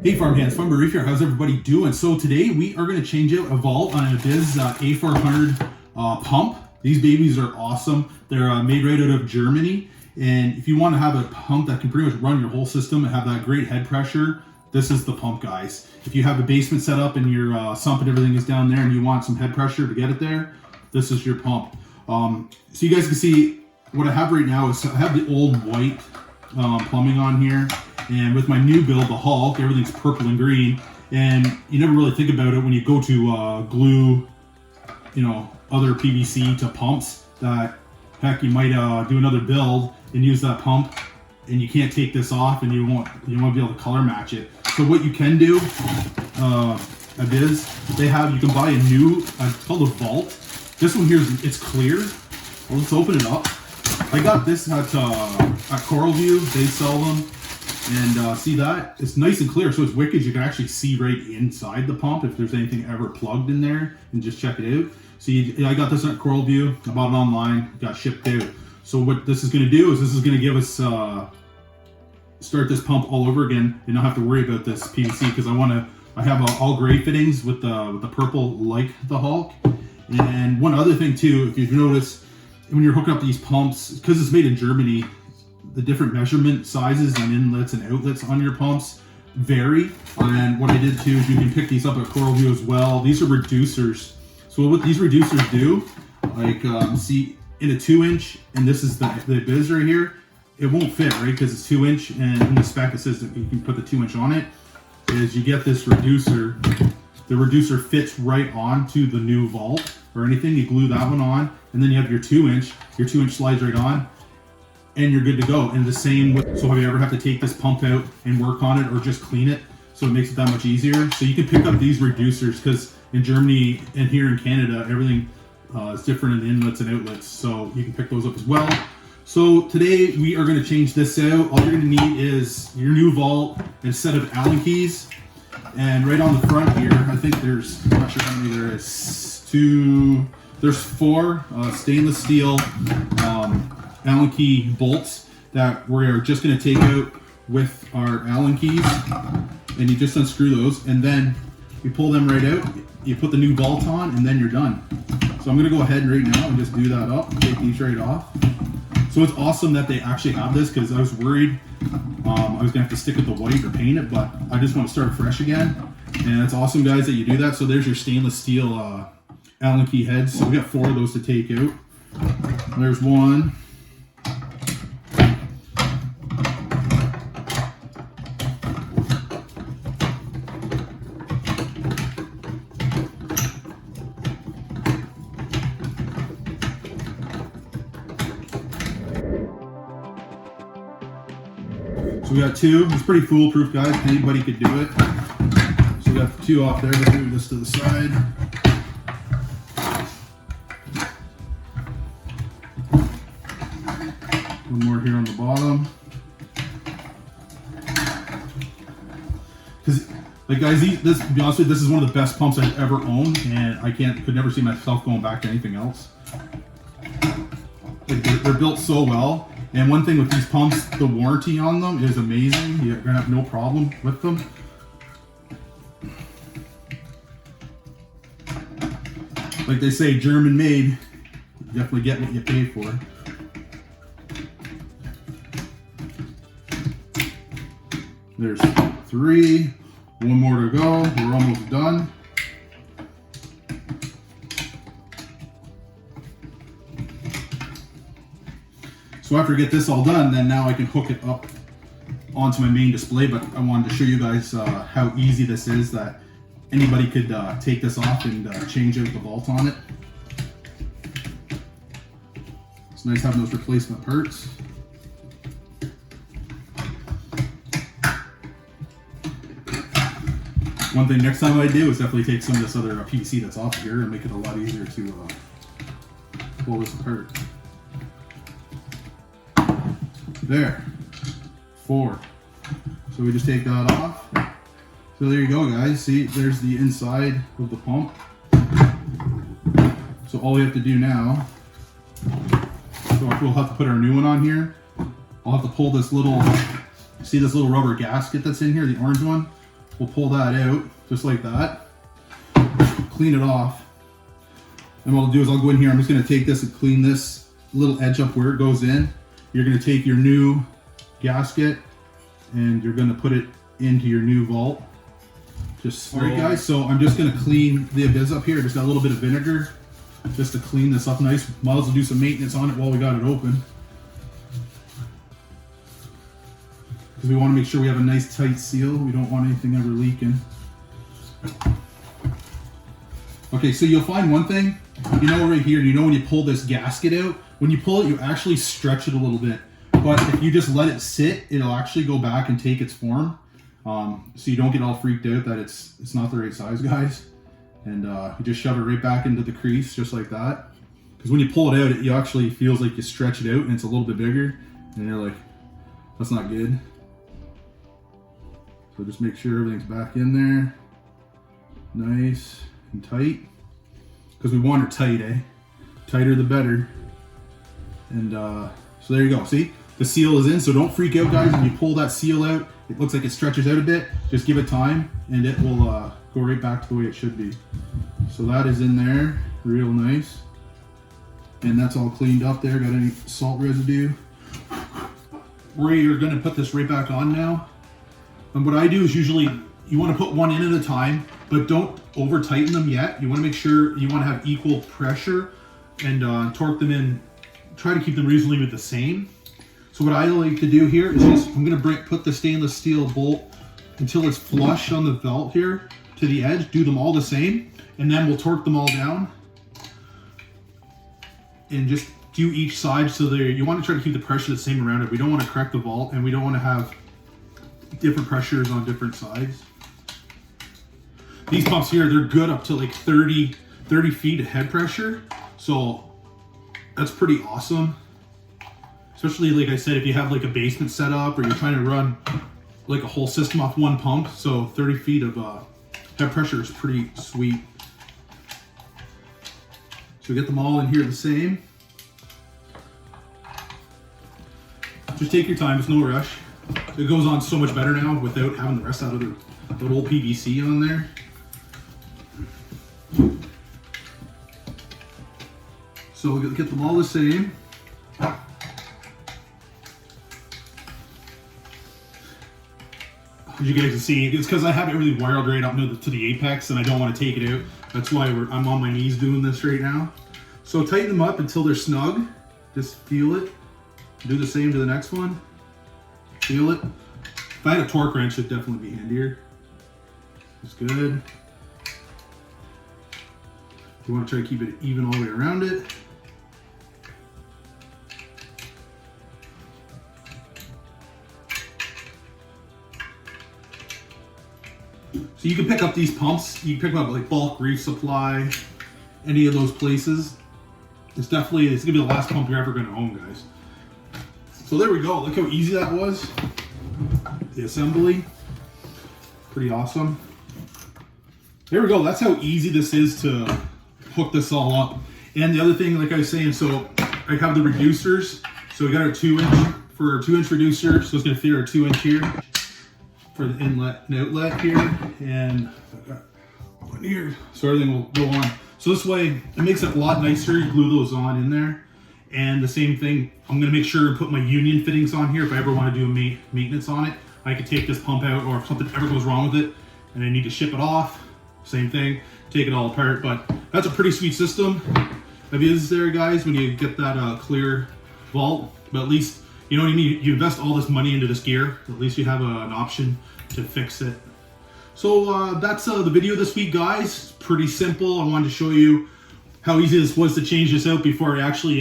Hey farmhands, Farmer Reef here. How's everybody doing? So today we are going to change out a vault on an Abyzz A400 pump. These babies are awesome. They're made right out of Germany. And if you want to have a pump that can pretty much run your whole system and have that great head pressure, this is the pump, guys. If you have a basement set up and your sump and everything is down there and you want some head pressure to get it there, this is your pump. So you guys can see what I have right now is I have the old white plumbing on here. And with my new build, the Hulk, everything's purple and green. And you never really think about it when you go to glue, other PVC to pumps, that heck, you might do another build and use that pump, and you can't take this off, and you won't be able to color match it. So what you can do, Abyzz, you can buy a new, it's called a vault. This one here, it's clear. Well, let's open it up. I got this at Coral View. They sell them. And see that? It's nice and clear, so it's wicked. You can actually see right inside the pump if there's anything ever plugged in there, and just check it out. See, I got this at Coral View. I bought it online, got shipped out. So what this is going to do is this is going to give us start this pump all over again, and not have to worry about this PVC, because I have all gray fittings with the purple like the Hulk. And one other thing too, if you've noticed, when you're hooking up these pumps, because it's made in Germany, the different measurement sizes and inlets and outlets on your pumps vary. And what I did too is you can pick these up at Coral View as well. These are reducers. So what these reducers do, like see in a 2-inch, and this is the Abyzz right here, it won't fit, right? Because it's 2-inch, and in the spec it says that you can put the 2-inch on it. Is you get this reducer, the reducer fits right onto the new vault or anything. You glue that one on, and then you have your 2-inch. Your 2-inch slides right on, and you're good to go. And the same with, so have you ever have to take this pump out and work on it or just clean it? So it makes it that much easier. So you can pick up these reducers, because in Germany and here in Canada, everything is different in inlets and outlets. So you can pick those up as well. So today we are going to change this out. All you're going to need is your new vault and a set of Allen keys. And right on the front here, I think there's, I'm not sure how many there is, there's 4 stainless steel Allen key bolts that we're just going to take out with our Allen keys, and you just unscrew those, and then you pull them right out, you put the new vault on, and then you're done. So I'm going to go ahead right now and just do that up, take these right off. So it's awesome that they actually have this, because I was worried I was going to have to stick with the white or paint it, but I just want to start fresh again. And it's awesome, guys, that you do that. So there's your stainless steel Allen key heads. So we got 4 of those to take out. There's one. So we got 2. It's pretty foolproof, guys. Anybody could do it. So we got 2 off there. Let's move this to the side. One more here on the bottom. Because, like, guys, to be honest with you, this is one of the best pumps I've ever owned, and I could never see myself going back to anything else. Like, they're built so well. And one thing with these pumps, the warranty on them is amazing. You're gonna have no problem with them. Like they say, German made, you definitely get what you pay for. There's 3, 1 more to go, we're almost done. So after I get this all done, then now I can hook it up onto my main display. But I wanted to show you guys how easy this is, that anybody could take this off and change out the vault on it. It's nice having those replacement parts. One thing next time I do is definitely take some of this other PVC that's off here and make it a lot easier to pull this apart. There, 4. So we just take that off. So there you go, guys. See, there's the inside of the pump. So all we have to do now, so we'll have to put our new one on here. I'll have to pull this little, see this little rubber gasket that's in here, the orange one? we'll pull that out just like that, clean it off. And what I'll do is I'll go in here, I'm just gonna take this and clean this little edge up where it goes in. You're gonna take your new gasket and you're gonna put it into your new vault. Just slowly. Alright guys, so I'm just gonna clean the Abyzz up here. Just got a little bit of vinegar just to clean this up nice. Might as well do some maintenance on it while we got it open. Because we want to make sure we have a nice tight seal. We don't want anything ever leaking. Okay, so you'll find one thing, you know right here, you know when you pull this gasket out, when you pull it, you actually stretch it a little bit. But if you just let it sit, it'll actually go back and take its form. So you don't get all freaked out that it's not the right size, guys. And you just shove it right back into the crease, just like that. Because when you pull it out, it actually feels like you stretch it out and it's a little bit bigger. And you're like, that's not good. So just make sure everything's back in there. Nice and tight. Because we want it tight, eh? Tighter the better. And so there you go, see? The seal is in, so don't freak out, guys. When you pull that seal out, it looks like it stretches out a bit. Just give it time and it will go right back to the way it should be. So that is in there, real nice. And that's all cleaned up there, got any salt residue. We're gonna put this right back on now. And what I do is usually, you wanna put one in at a time, but don't over tighten them yet. You wanna make sure you wanna have equal pressure and torque them in, try to keep them reasonably the same. So what I like to do here is just, I'm gonna put the stainless steel bolt until it's flush on the vault here to the edge, do them all the same, and then we'll torque them all down. And just do each side so you want to try to keep the pressure the same around it. We don't want to crack the vault and we don't want to have different pressures on different sides. These pumps here, they're good up to like 30 feet of head pressure. So that's pretty awesome. Especially, like I said, if you have like a basement set up or you're trying to run like a whole system off one pump. So 30 feet of head pressure is pretty sweet. So we get them all in here the same. Just take your time, it's no rush. It goes on so much better now without having the rest out of the old PVC on there. So we'll get them all the same. As you guys can see, it's because I have everything wired right up to the apex and I don't want to take it out. That's why I'm on my knees doing this right now. So tighten them up until they're snug. Just feel it. Do the same to the next one. Feel it. If I had a torque wrench, it'd definitely be handier. It's good. You want to try to keep it even all the way around it. So you can pick up these pumps. You can pick them up like bulk, Reef Supply, any of those places. It's gonna be the last pump you're ever gonna own, guys. So there we go. Look how easy that was. The assembly, pretty awesome. There we go. That's how easy this is to hook this all up. And the other thing, like I was saying, so I have the reducers. So we got our 2-inch for our 2-inch reducer. So it's gonna fit our 2-inch here for the inlet and outlet here, and I got one here, so everything will go on. So this way, it makes it a lot nicer. You glue those on in there. And the same thing, I'm gonna make sure to put my union fittings on here if I ever wanna do a maintenance on it. I could take this pump out, or if something ever goes wrong with it and I need to ship it off, same thing, take it all apart. But that's a pretty sweet system. Abyzz there, guys, when you get that clear vault. But at least, you know what I mean? You invest all this money into this gear, at least you have an option to fix it. So that's the video this week, guys. It's pretty simple. I wanted to show you how easy this was to change this out before I actually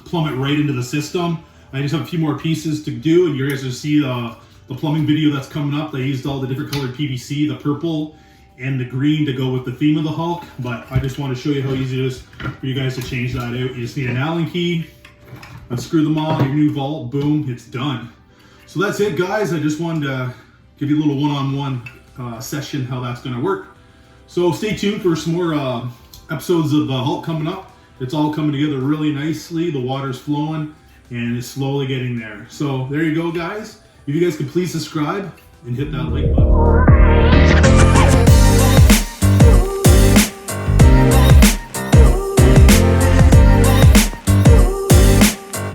plumb it right into the system. I just have a few more pieces to do, and you guys will see the plumbing video that's coming up. I used all the different colored PVC, the purple and the green to go with the theme of the Hulk. But I just want to show you how easy it is for you guys to change that out. You just need an Allen key, unscrew them all, your new vault, boom, it's done. So that's it, guys. I just wanted to give you a little one-on-one session how that's going to work. So stay tuned for some more episodes of the Hulk coming up. It's all coming together really nicely. The water's flowing and it's slowly getting there. So there you go, guys. If you guys could please subscribe and hit that like button.